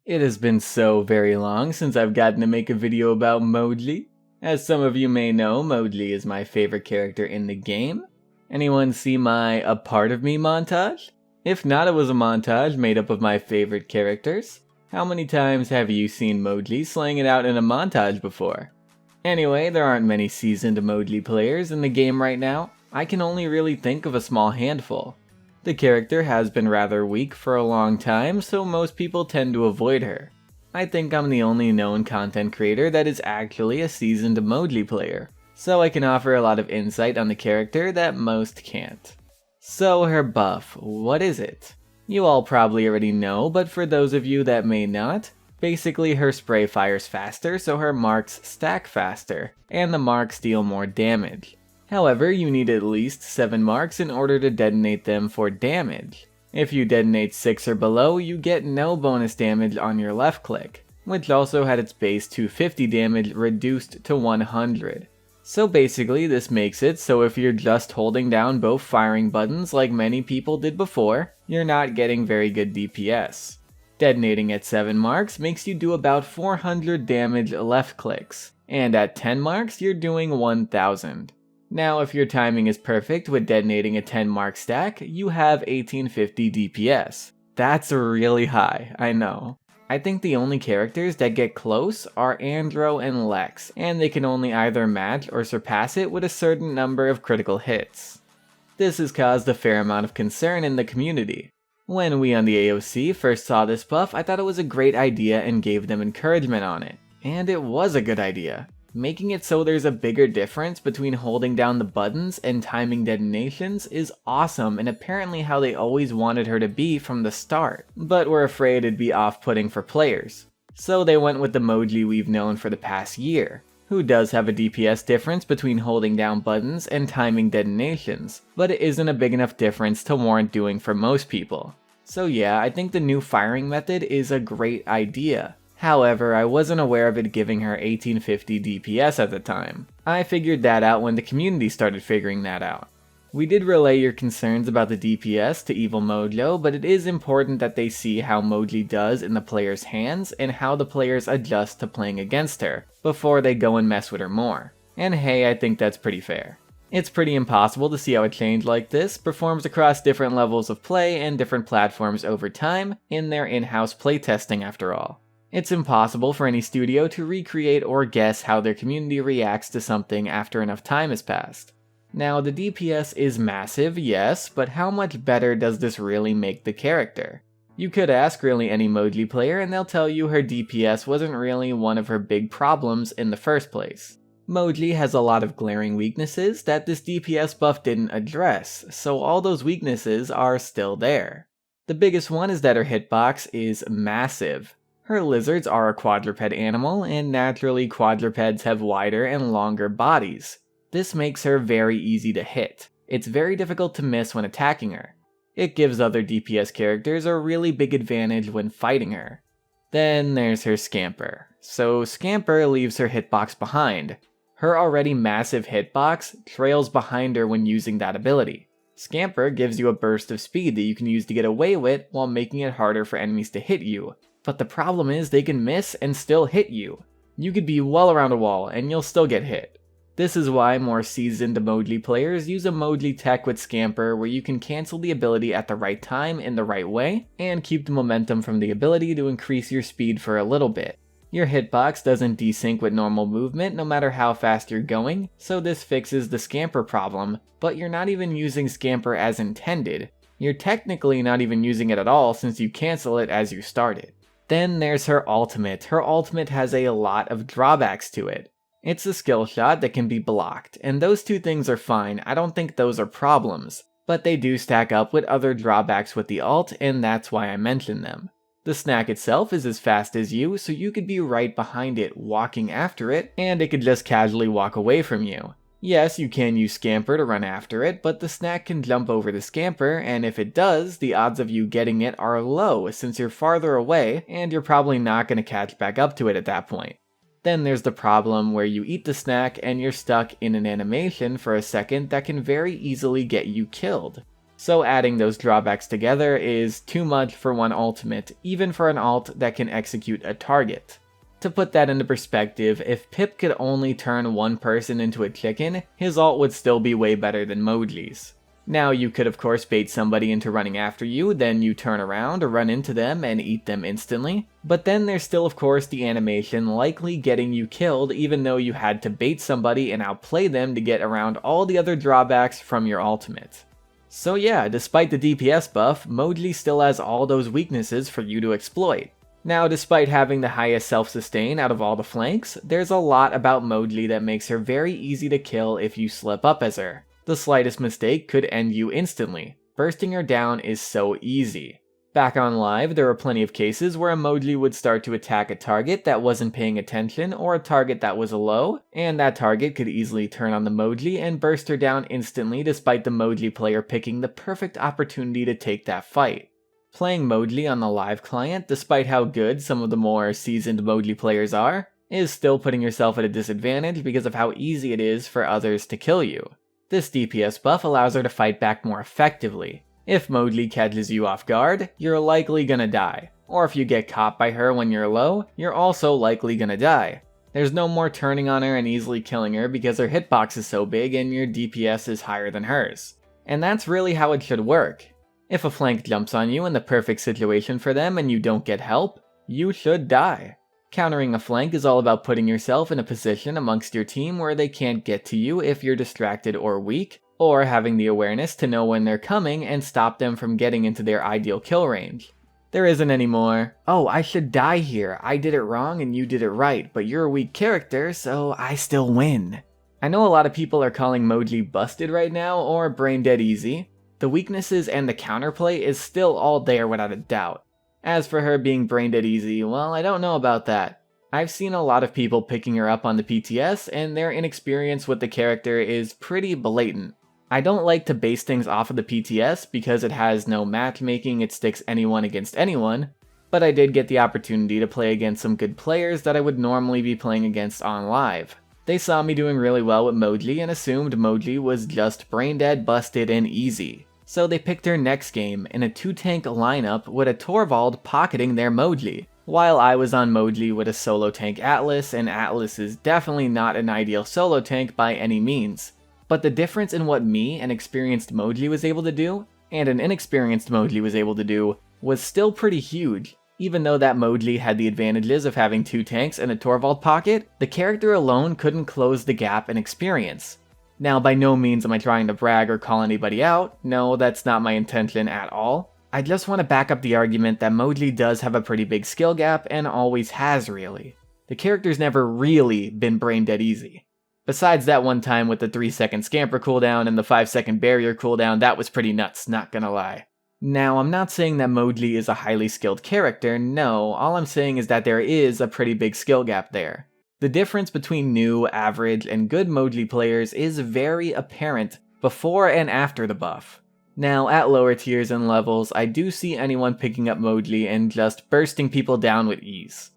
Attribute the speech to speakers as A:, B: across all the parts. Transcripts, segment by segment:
A: It has been so very long since I've gotten to make a video about Moji. As some of you may know, Moji is my favorite character in the game. Anyone see my A Part of Me montage? If not, it was a montage made up of my favorite characters. How many times have you seen Moji slaying it out in a montage before? Anyway, there aren't many seasoned Moji players in the game right now. I can only really think of a small handful. The character has been rather weak for a long time, so most people tend to avoid her. I think I'm the only known content creator that is actually a seasoned Moji player, so I can offer a lot of insight on the character that most can't. So her buff, what is it? You all probably already know, but for those of you that may not, basically her spray fires faster so her marks stack faster, and the marks deal more damage. However, you need at least 7 marks in order to detonate them for damage. If you detonate 6 or below, you get no bonus damage on your left click, which also had its base 250 damage reduced to 100. So basically this makes it so if you're just holding down both firing buttons like many people did before, you're not getting very good DPS. Detonating at 7 marks makes you do about 400 damage left clicks, and at 10 marks you're doing 1000. Now if your timing is perfect with detonating a 10 mark stack, you have 1850 DPS. That's really high, I know. I think the only characters that get close are Andro and Lex, and they can only either match or surpass it with a certain number of critical hits. This has caused a fair amount of concern in the community. When we on the AOC first saw this buff, I thought it was a great idea and gave them encouragement on it. And it was a good idea. Making it so there's a bigger difference between holding down the buttons and timing detonations is awesome and apparently how they always wanted her to be from the start, but were afraid it'd be off-putting for players. So they went with the Moji we've known for the past year, who does have a DPS difference between holding down buttons and timing detonations, but it isn't a big enough difference to warrant doing for most people. So yeah, I think the new firing method is a great idea. However, I wasn't aware of it giving her 1850 DPS at the time. I figured that out when the community started figuring that out. We did relay your concerns about the DPS to Evil Mojo, but it is important that they see how Moji does in the player's hands and how the players adjust to playing against her, before they go and mess with her more. And hey, I think that's pretty fair. It's pretty impossible to see how a change like this performs across different levels of play and different platforms over time in their in-house playtesting after all. It's impossible for any studio to recreate or guess how their community reacts to something after enough time has passed. Now, the DPS is massive, yes, but how much better does this really make the character? You could ask really any Moji player and they'll tell you her DPS wasn't really one of her big problems in the first place. Moji has a lot of glaring weaknesses that this DPS buff didn't address, so all those weaknesses are still there. The biggest one is that her hitbox is massive. Her lizards are a quadruped animal, and naturally quadrupeds have wider and longer bodies. This makes her very easy to hit. It's very difficult to miss when attacking her. It gives other DPS characters a really big advantage when fighting her. Then there's her Scamper. So Scamper leaves her hitbox behind. Her already massive hitbox trails behind her when using that ability. Scamper gives you a burst of speed that you can use to get away with while making it harder for enemies to hit you. But the problem is they can miss and still hit you. You could be well around a wall and you'll still get hit. This is why more seasoned Moji players use a Moji tech with Scamper where you can cancel the ability at the right time in the right way and keep the momentum from the ability to increase your speed for a little bit. Your hitbox doesn't desync with normal movement no matter how fast you're going, so this fixes the Scamper problem, but you're not even using Scamper as intended. You're technically not even using it at all since you cancel it as you start it. Then there's her ultimate. Her ultimate has a lot of drawbacks to it. It's a skill shot that can be blocked, and those two things are fine. I don't think those are problems, but they do stack up with other drawbacks with the ult, and that's why I mention them. The snack itself is as fast as you, so you could be right behind it, walking after it, and it could just casually walk away from you. Yes, you can use Scamper to run after it, but the snack can jump over the Scamper, and if it does, the odds of you getting it are low since you're farther away, and you're probably not going to catch back up to it at that point. Then there's the problem where you eat the snack and you're stuck in an animation for a second that can very easily get you killed. So adding those drawbacks together is too much for one ultimate, even for an ult that can execute a target. To put that into perspective, if Pip could only turn one person into a chicken, his ult would still be way better than Moji's. Now you could of course bait somebody into running after you, then you turn around or run into them and eat them instantly, but then there's still of course the animation likely getting you killed even though you had to bait somebody and outplay them to get around all the other drawbacks from your ultimate. So yeah, despite the DPS buff, Moji still has all those weaknesses for you to exploit. Now despite having the highest self-sustain out of all the flanks, there's a lot about Moji that makes her very easy to kill if you slip up as her. The slightest mistake could end you instantly. Bursting her down is so easy. Back on live, there were plenty of cases where a Moji would start to attack a target that wasn't paying attention or a target that was low, and that target could easily turn on the Moji and burst her down instantly despite the Moji player picking the perfect opportunity to take that fight. Playing Moji on the live client, despite how good some of the more seasoned Moji players are, is still putting yourself at a disadvantage because of how easy it is for others to kill you. This DPS buff allows her to fight back more effectively. If Moji catches you off guard, you're likely gonna die. Or if you get caught by her when you're low, you're also likely gonna die. There's no more turning on her and easily killing her because her hitbox is so big and your DPS is higher than hers. And that's really how it should work. If a flank jumps on you in the perfect situation for them and you don't get help, you should die. Countering a flank is all about putting yourself in a position amongst your team where they can't get to you if you're distracted or weak, or having the awareness to know when they're coming and stop them from getting into their ideal kill range. There isn't any more, "Oh, I should die here, I did it wrong and you did it right, but you're a weak character, so I still win." I know a lot of people are calling Moji busted right now or brain dead easy. The weaknesses and the counterplay is still all there without a doubt. As for her being brain dead easy, well, I don't know about that. I've seen a lot of people picking her up on the PTS, and their inexperience with the character is pretty blatant. I don't like to base things off of the PTS because it has no matchmaking, it sticks anyone against anyone, but I did get the opportunity to play against some good players that I would normally be playing against on live. They saw me doing really well with Moji and assumed Moji was just brain dead, busted, and easy. So they picked her next game in a 2-tank lineup with a Torvald pocketing their Moji, while I was on Moji with a solo tank Atlas, and Atlas is definitely not an ideal solo tank by any means. But the difference in what me, an experienced Moji, was able to do, and an inexperienced Moji was able to do, was still pretty huge. Even though that Moji had the advantages of having 2 tanks and a Torvald pocket, the character alone couldn't close the gap in experience. Now, by no means am I trying to brag or call anybody out. No, that's not my intention at all. I just want to back up the argument that Moji does have a pretty big skill gap and always has really. The character's never really been brain dead easy. Besides that one time with the 3-second scamper cooldown and the 5-second barrier cooldown, that was pretty nuts, not gonna lie. Now, I'm not saying that Moji is a highly skilled character, no, all I'm saying is that there is a pretty big skill gap there. The difference between new, average, and good Moji players is very apparent before and after the buff. Now, at lower tiers and levels, I do see anyone picking up Moji and just bursting people down with ease.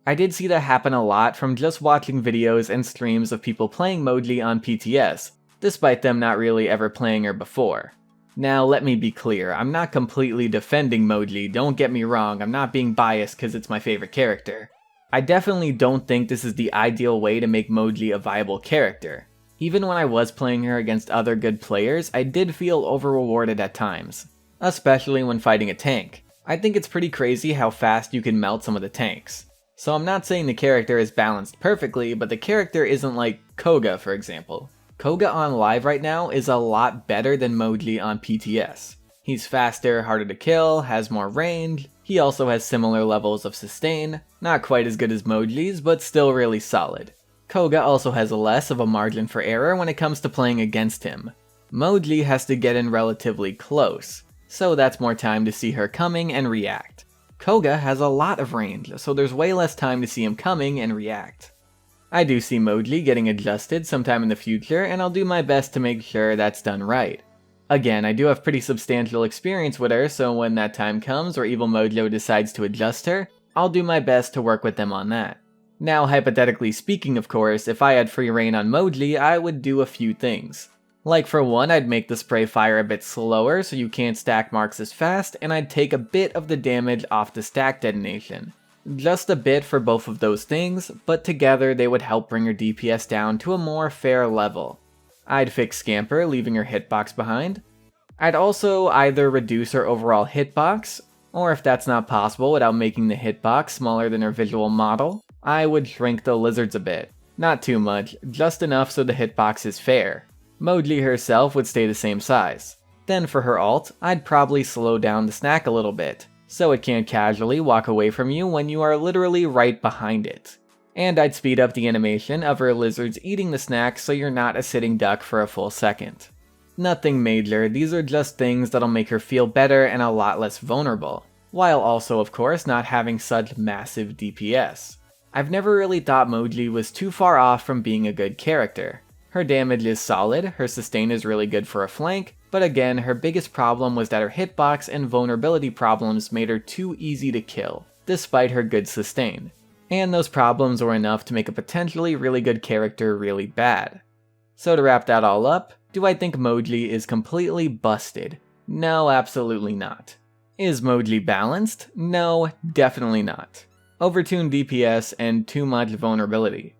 A: I did see that happen a lot from just watching videos and streams of people playing Moji on PTS, despite them not really ever playing her before. Now, let me be clear, I'm not completely defending Moji, don't get me wrong, I'm not being biased because it's my favorite character. I definitely don't think this is the ideal way to make Moji a viable character. Even when I was playing her against other good players, I did feel over-rewarded at times, especially when fighting a tank. I think it's pretty crazy how fast you can melt some of the tanks. So I'm not saying the character is balanced perfectly, but the character isn't like Koga, for example. Koga on live right now is a lot better than Moji on PTS. He's faster, harder to kill, has more range. He also has similar levels of sustain, not quite as good as Moji's, but still really solid. Koga also has less of a margin for error when it comes to playing against him. Moji has to get in relatively close, so that's more time to see her coming and react. Koga has a lot of range, so there's way less time to see him coming and react. I do see Moji getting adjusted sometime in the future, and I'll do my best to make sure that's done right. Again, I do have pretty substantial experience with her, so when that time comes or Evil Mojo decides to adjust her, I'll do my best to work with them on that. Now, hypothetically speaking, of course, if I had free reign on Moji, I would do a few things. Like for one, I'd make the spray fire a bit slower so you can't stack marks as fast, and I'd take a bit of the damage off the stack detonation. Just a bit for both of those things, but together they would help bring your DPS down to a more fair level. I'd fix Scamper, leaving her hitbox behind. I'd also either reduce her overall hitbox, or if that's not possible without making the hitbox smaller than her visual model, I would shrink the lizards a bit. Not too much, just enough so the hitbox is fair. Moji herself would stay the same size. Then for her ult, I'd probably slow down the snack a little bit, so it can't casually walk away from you when you are literally right behind it. And I'd speed up the animation of her lizards eating the snack so you're not a sitting duck for a full second. Nothing major, these are just things that'll make her feel better and a lot less vulnerable, while also of course not having such massive DPS. I've never really thought Moji was too far off from being a good character. Her damage is solid, her sustain is really good for a flank, but again, her biggest problem was that her hitbox and vulnerability problems made her too easy to kill, despite her good sustain. And those problems were enough to make a potentially really good character really bad. So to wrap that all up, do I think Moji is completely busted? No, absolutely not. Is Moji balanced? No, definitely not. Overtuned DPS and too much vulnerability.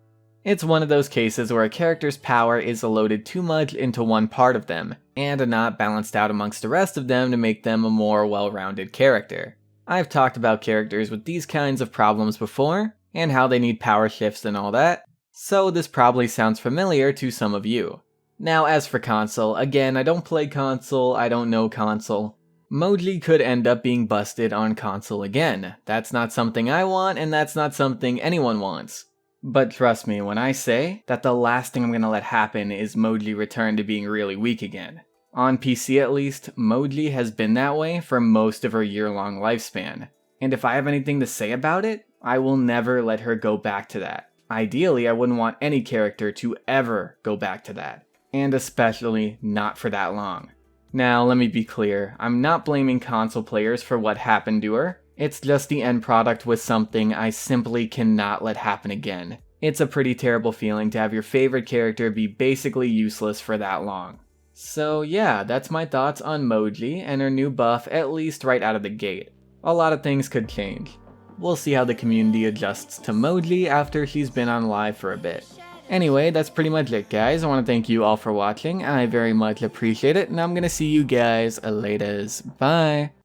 A: It's one of those cases where a character's power is loaded too much into one part of them, and not balanced out amongst the rest of them to make them a more well-rounded character. I've talked about characters with these kinds of problems before, and how they need power shifts and all that, so this probably sounds familiar to some of you. Now as for console, again, I don't play console, I don't know console. Moji could end up being busted on console again. That's not something I want, and that's not something anyone wants. But trust me when I say that the last thing I'm gonna let happen is Moji return to being really weak again. On PC at least, Moji has been that way for most of her year-long lifespan. And if I have anything to say about it, I will never let her go back to that. Ideally, I wouldn't want any character to ever go back to that. And especially not for that long. Now, let me be clear, I'm not blaming console players for what happened to her. It's just the end product was something I simply cannot let happen again. It's a pretty terrible feeling to have your favorite character be basically useless for that long. So yeah, that's my thoughts on Moji and her new buff, at least right out of the gate. A lot of things could change. We'll see how the community adjusts to Moji after she's been on live for a bit. Anyway, that's pretty much it guys. I want to thank you all for watching, I very much appreciate it, and I'm gonna see you guys later. Bye!